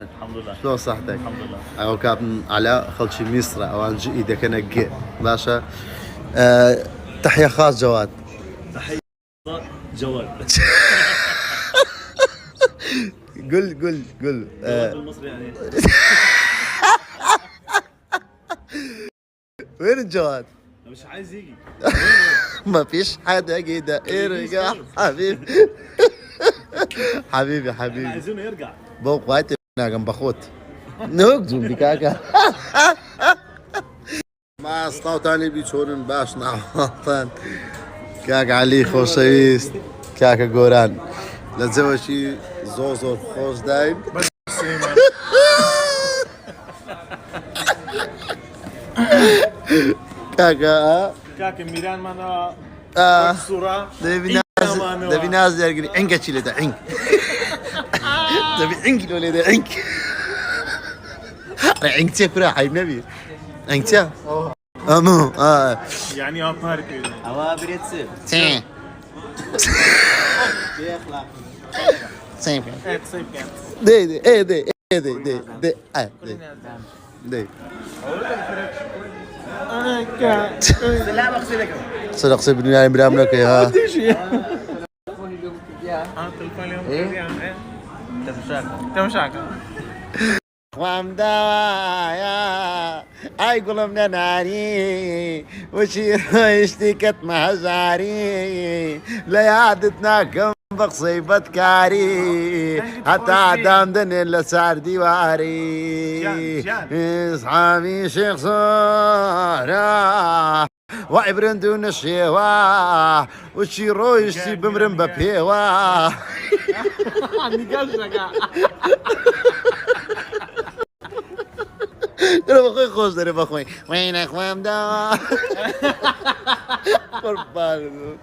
الحمد لله. شلون صحتك؟ الحمد لله. أو كابتن علاء خلشي مصر أو أنجي إذا كان باشا. تحية خاص جواد. تحية جواد. قل جواد بالمصري يعني. وين الجواد؟ مش عايز يجي. ما فيش حدا كده ارجع حبيبي. حبيبي حبيبي عايزينه يرجع. بوق وقت جنب اخوت نقزم بكاكا ما استوطاني بيشونن باش نعوطن كاك علي خوشويست كاكا قوران لزوشي زوزور خوش دايم كاكا كاك ميران مانا صورة. ده في ناس يرقني عنك تشيله ده عنك ده في عنك ولا ده عنك عنك تفرح حي نبي عنك تفرح امو يعني أطارك. عوابر يتصير سين بيخلق سين تصيب كان. دي ايه دي ايه دي دي دي دي لا بغسلك صدق سيبني يعني برامنك يا وام دوايا اي قلوبنا ناري وشير اشتكت مهزاري ليادتنا كم بقصيبة كاري حتى عدام دن الا صار ديواري اصحابي شيخ صورة وعبرن دون الشيوا وشيرو يشتي بمرن ببيوا انا بخوي خوش انا بخوي وين اخوام دا قربان